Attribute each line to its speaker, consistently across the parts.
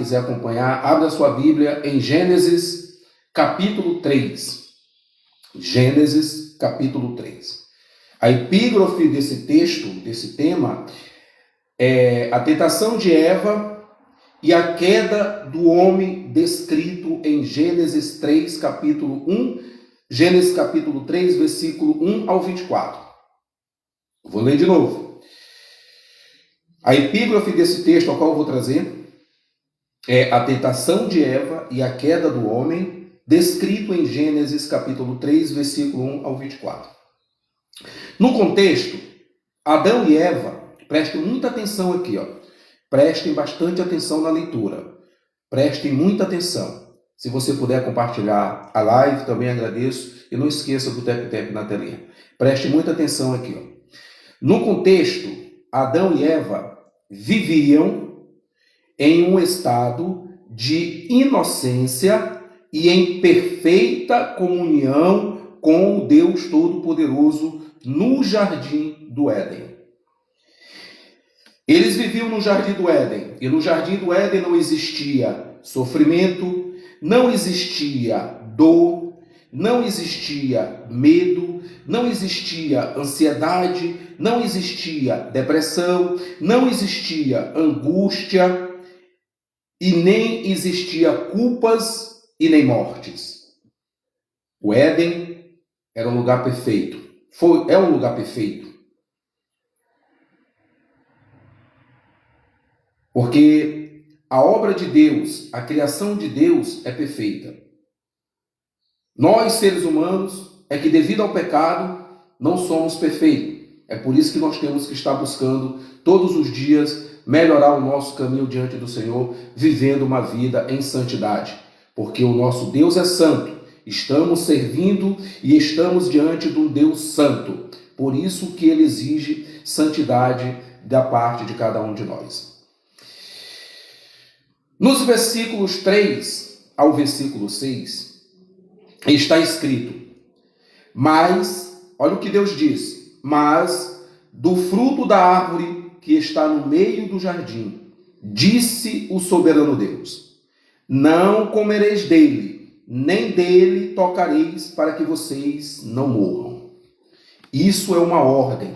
Speaker 1: quiser acompanhar, abra sua Bíblia em Gênesis capítulo 3. Gênesis capítulo 3. A epígrafe desse texto, desse tema, é a tentação de Eva e a queda do homem descrito em Gênesis 3, capítulo 1, Gênesis capítulo 3, versículo 1 ao 24. Vou ler de novo. A epígrafe desse texto ao qual eu vou trazer é a tentação de Eva e a queda do homem, descrito em Gênesis capítulo 3, versículo 1 ao 24. No contexto, Adão e Eva, prestem muita atenção aqui, prestem bastante atenção na leitura, prestem muita atenção. Se você puder compartilhar a live, também agradeço, e não esqueça do tap-tap na telinha. Preste muita atenção aqui. No contexto, Adão e Eva viviam em um estado de inocência e em perfeita comunhão com o Deus Todo-Poderoso no Jardim do Éden. Eles viviam no Jardim do Éden, e no Jardim do Éden não existia sofrimento, não existia dor, não existia medo, não existia ansiedade, não existia depressão, não existia angústia e nem existia culpas e nem mortes. O Éden era um lugar perfeito. É um lugar perfeito. Porque a obra de Deus, a criação de Deus é perfeita. Nós, seres humanos, é que devido ao pecado, não somos perfeitos. É por isso que nós temos que estar buscando todos os dias melhorar o nosso caminho diante do Senhor, vivendo uma vida em santidade. Porque o nosso Deus é santo. Estamos servindo e estamos diante de um Deus santo. Por isso que ele exige santidade da parte de cada um de nós. Nos versículos 3 ao versículo 6, está escrito: mas, olha o que Deus diz, mas do fruto da árvore que está no meio do jardim, disse o soberano Deus, não comereis dele, nem dele tocareis, para que vocês não morram. Isso é uma ordem.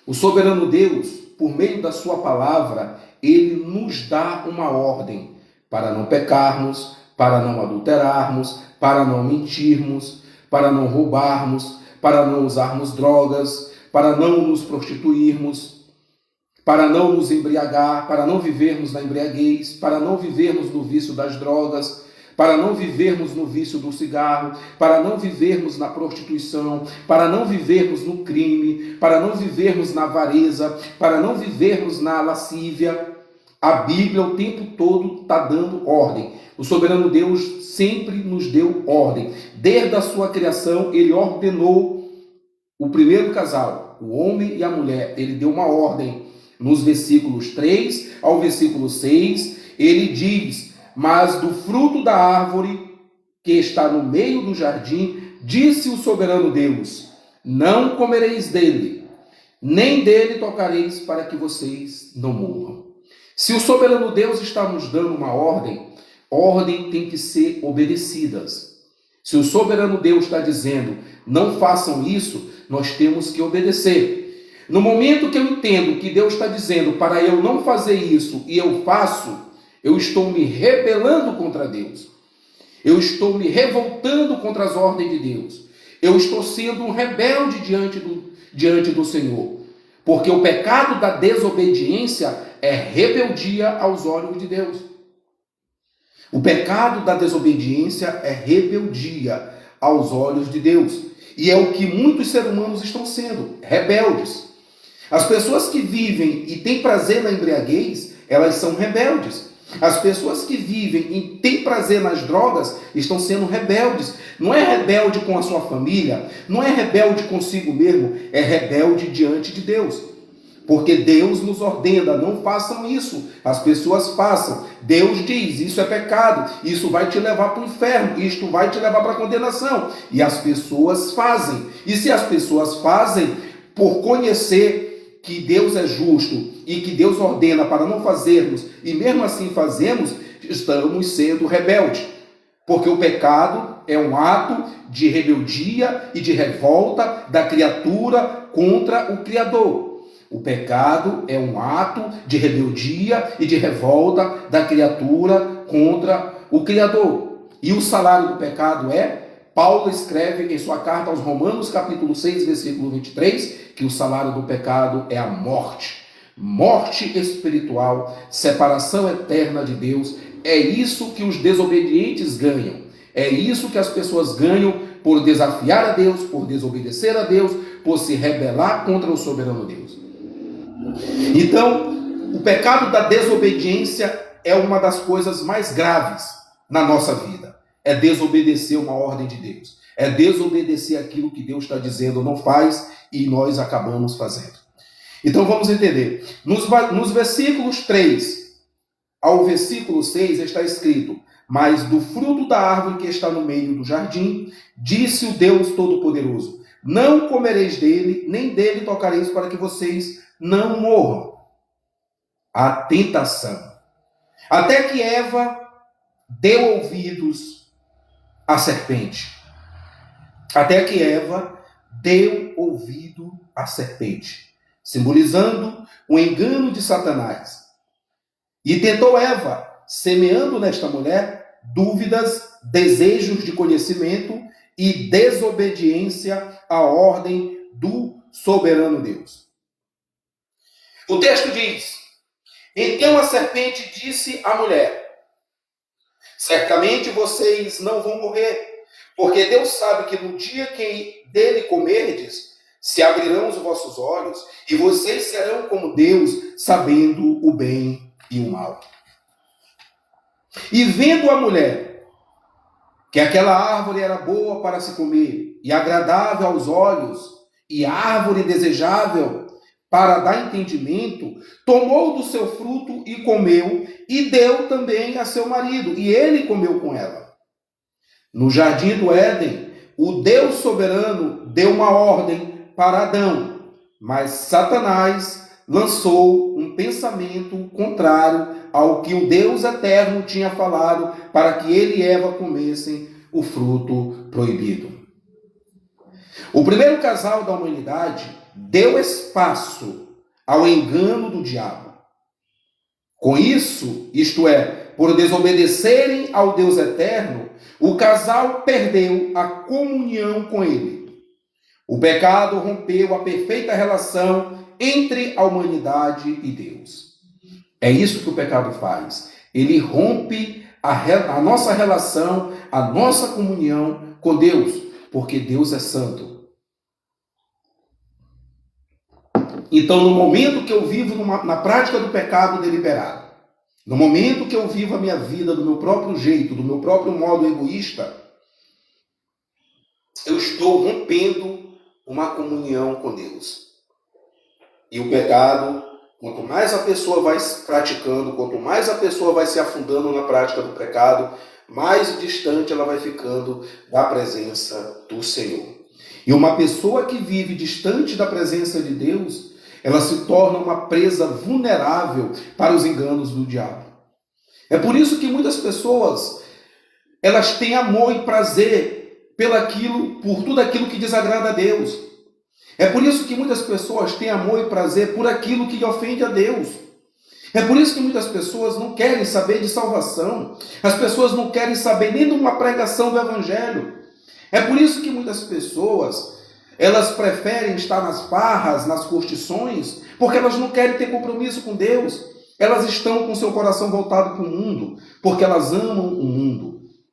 Speaker 1: O soberano Deus, por meio da sua palavra, ele nos dá uma ordem para não pecarmos, para não adulterarmos, para não mentirmos, para não roubarmos, para não usarmos drogas, para não nos prostituirmos, para não nos embriagar, para não vivermos na embriaguez, para não vivermos no vício das drogas, para não vivermos no vício do cigarro, para não vivermos na prostituição, para não vivermos no crime, para não vivermos na avareza, para não vivermos na lascívia. A Bíblia o tempo todo está dando ordem. O soberano Deus sempre nos deu ordem. Desde a sua criação, ele ordenou o primeiro casal, o homem e a mulher. Ele deu uma ordem. Nos versículos 3 ao versículo 6, ele diz: mas do fruto da árvore que está no meio do jardim, disse o soberano Deus, não comereis dele, nem dele tocareis, para que vocês não morram. Se o soberano Deus está nos dando uma ordem, ordem tem que ser obedecidas. Se o soberano Deus está dizendo, não façam isso, nós temos que obedecer. No momento que eu entendo que Deus está dizendo para eu não fazer isso e eu faço, eu estou me rebelando contra Deus. Eu estou me revoltando contra as ordens de Deus. Eu estou sendo um rebelde diante do Senhor. Porque o pecado da desobediência é rebeldia aos olhos de Deus. O pecado da desobediência é rebeldia aos olhos de Deus. E é o que muitos seres humanos estão sendo, rebeldes. As pessoas que vivem e têm prazer na embriaguez, elas são rebeldes. As pessoas que vivem e têm prazer nas drogas estão sendo rebeldes. Não é rebelde com a sua família, não é rebelde consigo mesmo, é rebelde diante de Deus. Porque Deus nos ordena, não façam isso. As pessoas façam. Deus diz, isso é pecado, isso vai te levar para o inferno, isto vai te levar para a condenação. E as pessoas fazem. E se as pessoas fazem, por conhecer que Deus é justo e que Deus ordena para não fazermos, e mesmo assim fazemos, estamos sendo rebeldes. Porque o pecado é um ato de rebeldia e de revolta da criatura contra o Criador. O pecado é um ato de rebeldia e de revolta da criatura contra o Criador. E o salário do pecado Paulo escreve em sua carta aos Romanos, capítulo 6, versículo 23, que o salário do pecado é a morte. Morte espiritual, separação eterna de Deus. É isso que os desobedientes ganham. É isso que as pessoas ganham por desafiar a Deus, por desobedecer a Deus, por se rebelar contra o soberano Deus. Então, o pecado da desobediência é uma das coisas mais graves na nossa vida. É desobedecer uma ordem de Deus. É desobedecer aquilo que Deus está dizendo não faz e nós acabamos fazendo. Então vamos entender. Nos versículos 3 ao versículo 6 está escrito: mas do fruto da árvore que está no meio do jardim, disse o Deus Todo-Poderoso: não comereis dele, nem dele tocareis, para que vocês não morram. A tentação. Até que Eva deu ouvidos à serpente. Até que Eva deu ouvido à serpente, simbolizando o engano de Satanás. E tentou Eva, semeando nesta mulher dúvidas, desejos de conhecimento e desobediência à ordem do soberano Deus. O texto diz: então a serpente disse à mulher: certamente vocês não vão morrer, porque Deus sabe que no dia que dele comerdes, se abrirão os vossos olhos, e vocês serão como Deus, sabendo o bem e o mal. E vendo a mulher que aquela árvore era boa para se comer, e agradável aos olhos, e árvore desejável para dar entendimento, tomou do seu fruto e comeu, e deu também a seu marido, e ele comeu com ela. No jardim do Éden, o Deus soberano deu uma ordem para Adão, mas Satanás lançou um pensamento contrário ao que o Deus eterno tinha falado para que ele e Eva comessem o fruto proibido. O primeiro casal da humanidade deu espaço ao engano do diabo. Com isso, isto é, por desobedecerem ao Deus eterno, o casal perdeu a comunhão com ele. O pecado rompeu a perfeita relação entre a humanidade e Deus. É isso que o pecado faz. Ele rompe a nossa relação, a nossa comunhão com Deus, porque Deus é santo. Então, no momento que eu vivo na prática do pecado deliberado, no momento que eu vivo a minha vida do meu próprio jeito, do meu próprio modo egoísta, eu estou rompendo uma comunhão com Deus. E o pecado, quanto mais a pessoa vai praticando, quanto mais a pessoa vai se afundando na prática do pecado, mais distante ela vai ficando da presença do Senhor. E uma pessoa que vive distante da presença de Deus, ela se torna uma presa vulnerável para os enganos do diabo. É por isso que muitas pessoas, elas têm amor e prazer por tudo aquilo que desagrada a Deus. É por isso que muitas pessoas têm amor e prazer por aquilo que ofende a Deus. É por isso que muitas pessoas não querem saber de salvação. As pessoas não querem saber nem de uma pregação do Evangelho. É por isso que muitas pessoas, elas preferem estar nas farras, nas curtições, porque elas não querem ter compromisso com Deus. Elas estão com seu coração voltado para o mundo, porque elas amam o mundo.